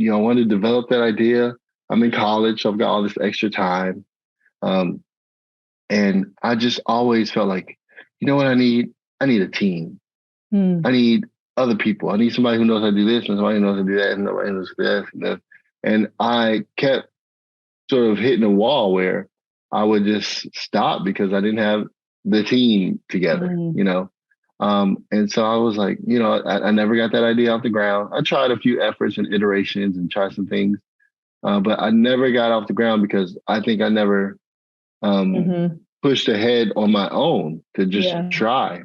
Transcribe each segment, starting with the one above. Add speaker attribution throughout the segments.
Speaker 1: I wanted to develop that idea. I'm in college, so I've got all this extra time. Um, and I just always felt like, you know what I need? I need a team.
Speaker 2: Mm.
Speaker 1: I need other people. I need somebody who knows how to do this and somebody who knows how to do that and somebody who knows how to do this and that. And I kept sort of hitting a wall where I would just stop because I didn't have the team together,
Speaker 2: Mm.
Speaker 1: And so I was like, I never got that idea off the ground. I tried a few efforts and iterations and tried some things, but I never got off the ground because I think I never um,
Speaker 2: Mm-hmm.
Speaker 1: pushed ahead on my own to just
Speaker 2: Yeah.
Speaker 1: try.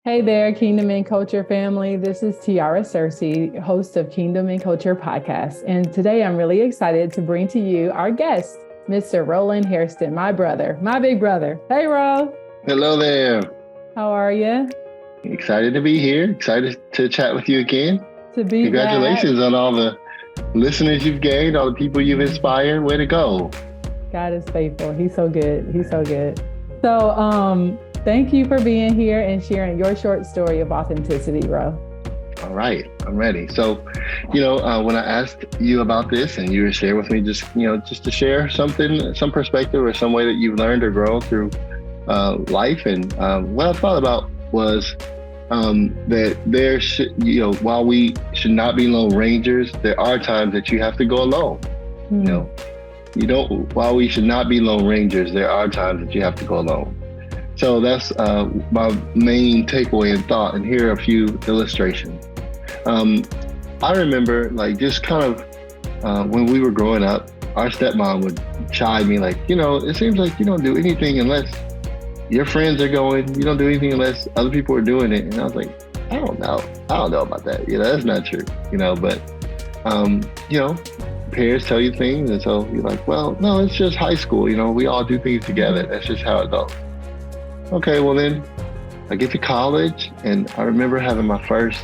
Speaker 2: Hey there, Kingdom and Culture family. This is Tiara Cersei, host of Kingdom and Culture podcast. And today I'm really excited to bring to you our guest, Mr. Roland Hairston, my brother, my big brother. Hey, Ro.
Speaker 1: Hello there.
Speaker 2: How are you?
Speaker 1: Excited to be here. Excited to chat with you again.
Speaker 2: To be back.
Speaker 1: Congratulations on all the listeners you've gained, all the people you've inspired. Way to go.
Speaker 2: God is faithful. He's so good. He's so good. So, thank you for being here and sharing your short story of authenticity, Ro.
Speaker 1: All right, I'm ready. So, when I asked you about this and you were sharing with me just to share something, some perspective or some way that you've learned or grown through life. And what I thought about was that there should, while we should not be lone rangers, there are times that you have to go alone. While we should not be lone rangers, there are times that you have to go alone. So that's my main takeaway and thought. And here are a few illustrations. I remember just kind of when we were growing up, our stepmom would chide me like, it seems like you don't do anything unless your friends are going. You don't do anything unless other people are doing it. And I was like, I don't know about that. That's not true. But parents tell you things, and so you're like, well, no, it's just high school. We all do things together. That's just how it goes. Okay, well then I get to college, and I remember having my first,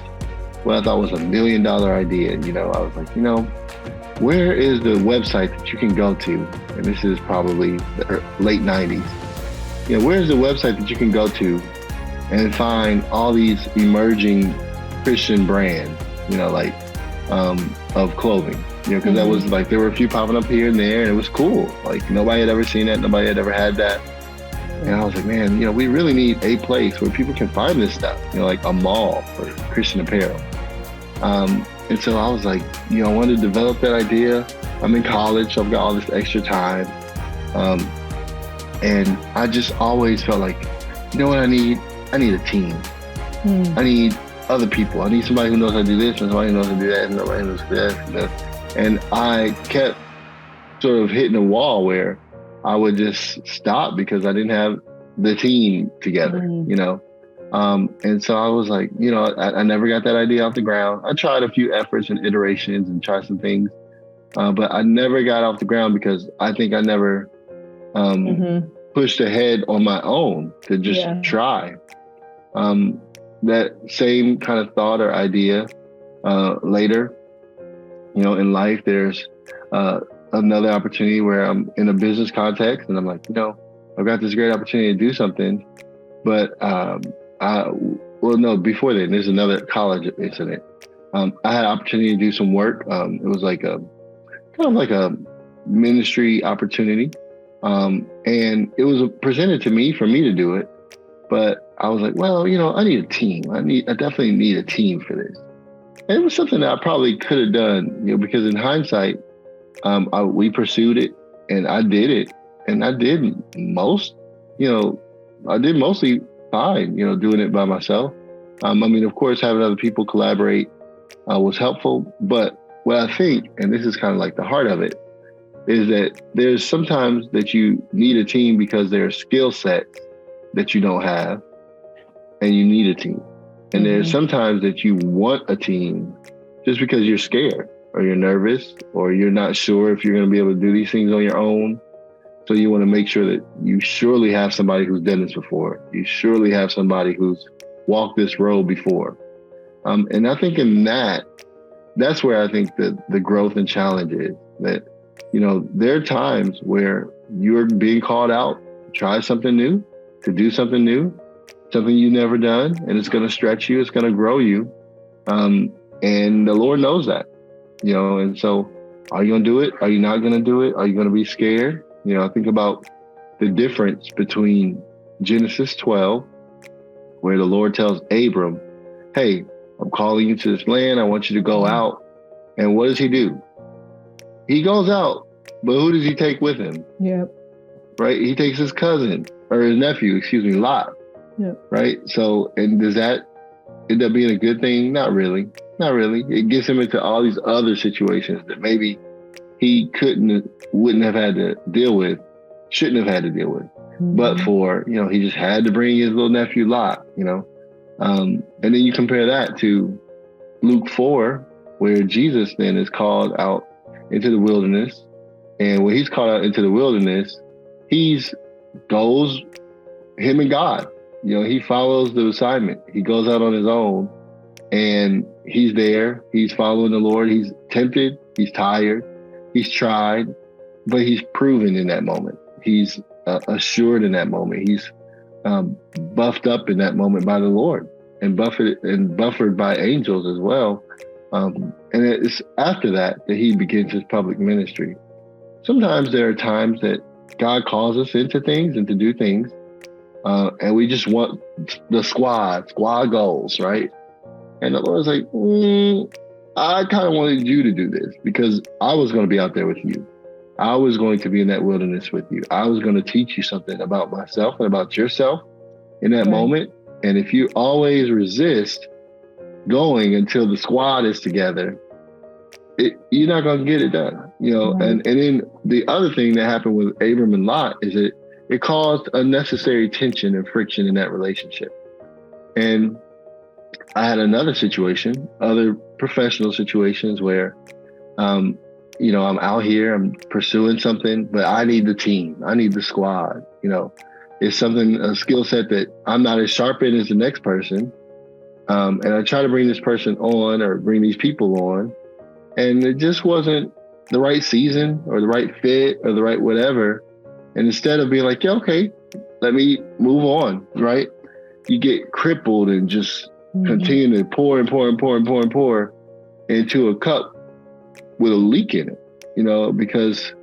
Speaker 1: what I thought was $1 million idea. I was like, where is the website that you can go to? And this is probably the late 90s. Where's the website that you can go to and find all these emerging Christian brands, of clothing, because that was there were a few popping up here and there, and it was cool. Nobody had ever seen that. Nobody had ever had that. And I was like, man, we really need a place where people can find this stuff, like a mall for Christian apparel. And so I was like, I wanted to develop that idea. I'm in college, so I've got all this extra time. And I just always felt like, you know what I need? I need a team. I need other people. I need somebody who knows how to do this and somebody who knows how to do that and somebody who knows how to do that. And I kept sort of hitting a wall where I would just stop because I didn't have the team together, And so I was like, I never got that idea off the ground. I tried a few efforts and iterations and tried some things, but I never got off the ground because I think I never pushed ahead on my own to just try. That same kind of thought or idea later, in life, there's another opportunity where I'm in a business context and I'm like, I've got this great opportunity to do something, but before then, there's another college incident. I had an opportunity to do some work. It was like kind of like a ministry opportunity. And it was presented to me for me to do it, but I was like, well, I need a team. I definitely need a team for this. And it was something that I probably could have done, because in hindsight, we pursued it and I did it, and I did mostly fine, doing it by myself. Of course, having other people collaborate was helpful, but what I think, and this is kind of like the heart of it, is that there's sometimes that you need a team because there are skill sets that you don't have and you need a team. And there's sometimes that you want a team just because you're scared or you're nervous or you're not sure if you're going to be able to do these things on your own. So you want to make sure that you surely have somebody who's done this before. You surely have somebody who's walked this road before. And I think in that's where I think the growth and challenge is. That, there are times where you're being called out to try something new, to do something new, something you've never done, and it's going to stretch you, it's going to grow you. And the Lord knows that, and so are you going to do it? Are you not going to do it? Are you going to be scared? I think about the difference between Genesis 12, where the Lord tells Abram, hey, I'm calling you to this land. I want you to go out. And what does he do? He goes out, but who does he take with him?
Speaker 2: Yep.
Speaker 1: Right? He takes his cousin, or his nephew, Lot.
Speaker 2: Yep.
Speaker 1: Right? So, and does that end up being a good thing? Not really. Not really. It gets him into all these other situations that maybe he wouldn't have had to deal with, shouldn't have had to deal with. Mm-hmm. But for, he just had to bring his little nephew Lot, and then you compare that to Luke 4, where Jesus then is called out into the wilderness. And when he's called out into the wilderness, goes him and God. He follows the assignment. He goes out on his own and he's there. He's following the Lord. He's tempted. He's tired. He's tried, but he's proven in that moment. He's assured in that moment. He's buffed up in that moment by the Lord and buffered by angels as well. And it's after that he begins his public ministry. Sometimes there are times that God calls us into things and to do things, and we just want the squad goals, right? And the Lord's like, I kind of wanted you to do this because I was going to be out there with you. I was going to be in that wilderness with you. I was going to teach you something about myself and about yourself in that moment. And if you always resist going until the squad is together, you're not going to get it done, And then the other thing that happened with Abram and Lot is it caused unnecessary tension and friction in that relationship. And I had another situation, other professional situations where, I'm out here, I'm pursuing something, but I need the team. I need the squad. It's a skill set that I'm not as sharp in as the next person. And I try to bring this person on or bring these people on. And it just wasn't the right season or the right fit or the right whatever. And instead of being like, yeah, okay, let me move on, right? You get crippled and just continue to pour and pour and pour and pour and pour into a cup with a leak in it, because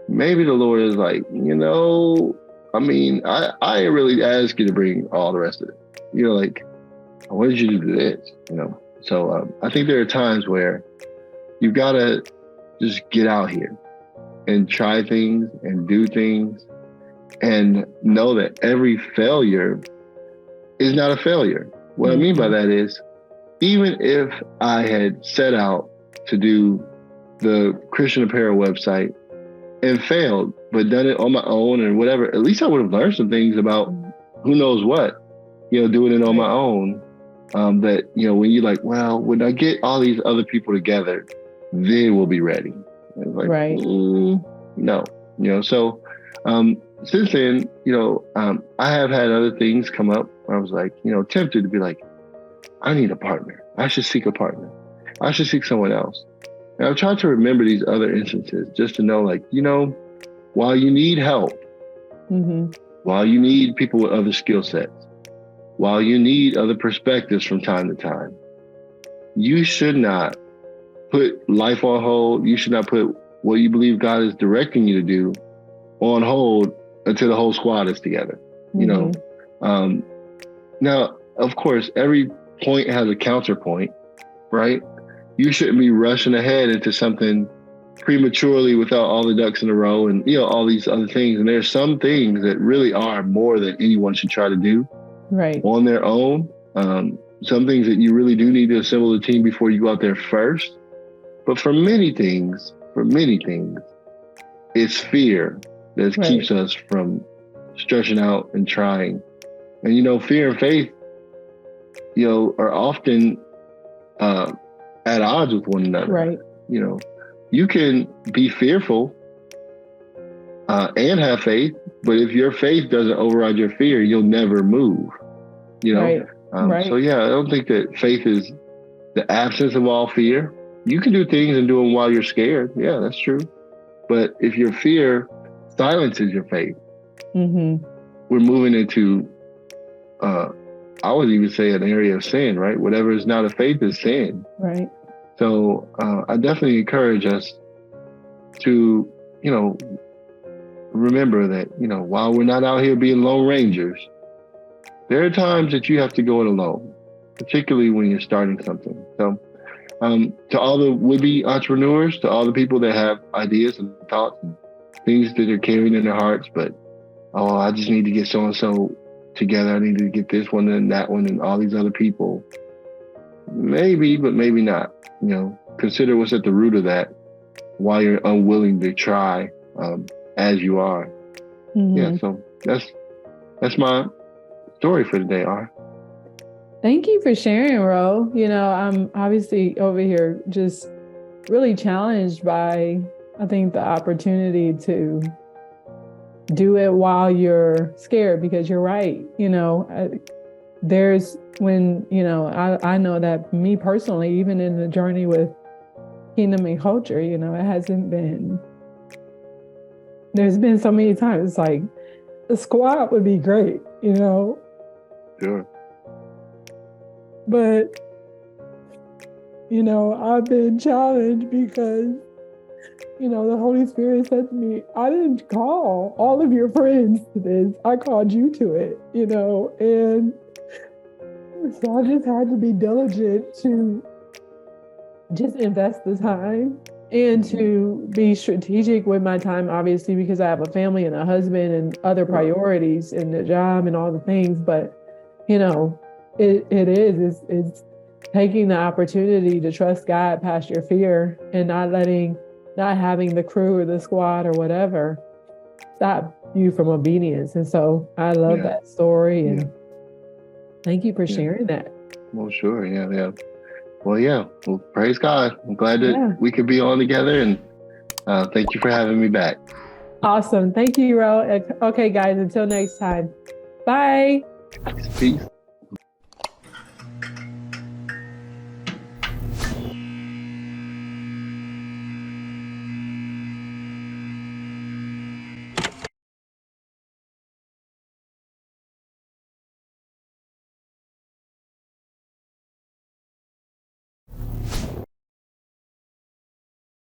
Speaker 1: maybe the Lord is like, I ain't really asked you to bring all the rest of it. I wanted you to do this, So I think there are times where you've got to just get out here and try things and do things and know that every failure is not a failure. What I mean by that is, even if I had set out to do the Christian Apparel website and failed, but done it on my own and whatever, at least I would have learned some things about who knows what, doing it on my own. That, when you're like, well, when I get all these other people together, then we'll be ready. Like, right. No, so since then, I have had other things come up where I was like, tempted to be like, I need a partner. I should seek a partner. I should seek someone else. And I've tried to remember these other instances just to know, like, while you need help, while you need people with other skill sets, while you need other perspectives from time to time, you should not put life on hold. You should not put what you believe God is directing you to do on hold until the whole squad is together. Now, of course, every point has a counterpoint, right? You shouldn't be rushing ahead into something prematurely without all the ducks in a row and, all these other things. And there's some things that really are more than anyone should try to do on their own. Some things that you really do need to assemble a team before you go out there first. But for many things, it's fear that keeps us from stretching out and trying. And, fear and faith, are often at odds with one another. Right. You can be fearful and have faith, but if your faith doesn't override your fear, you'll never move. So yeah, I don't think that faith is the absence of all fear. You can do things and do them while you're scared. Yeah, that's true. But if your fear silence is your faith.
Speaker 2: Mm-hmm.
Speaker 1: We're moving into, I would even say, an area of sin, right? Whatever is not a faith is sin.
Speaker 2: Right.
Speaker 1: So I definitely encourage us to, remember that, while we're not out here being lone rangers, there are times that you have to go it alone, particularly when you're starting something. So to all the would-be entrepreneurs, to all the people that have ideas and thoughts and things that they're carrying in their hearts, but, I just need to get so-and-so together. I need to get this one and that one and all these other people. Maybe, but maybe not. Consider what's at the root of that, why you're unwilling to try as you are.
Speaker 2: Mm-hmm.
Speaker 1: Yeah, so that's my story for today, R.
Speaker 2: Thank you for sharing, Ro. I'm obviously over here just really challenged by, I think, the opportunity to do it while you're scared, because you're right. There's when, I know that me personally, even in the journey with Kingdom and Culture, it hasn't been, there's been so many times it's like the squad would be great,
Speaker 1: Sure.
Speaker 2: But, I've been challenged because, the Holy Spirit said to me, I didn't call all of your friends to this. I called you to it, and so I just had to be diligent to just invest the time and to be strategic with my time, obviously, because I have a family and a husband and other priorities and the job and all the things. But, it's taking the opportunity to trust God past your fear and not having the crew or the squad or whatever stop you from obedience. And so I love that story, and thank you for sharing that.
Speaker 1: Well, sure. Yeah. Well, praise God. I'm glad that we could be on together, and thank you for having me back.
Speaker 2: Awesome. Thank you, Ro. Okay, guys, until next time. Bye.
Speaker 1: Peace.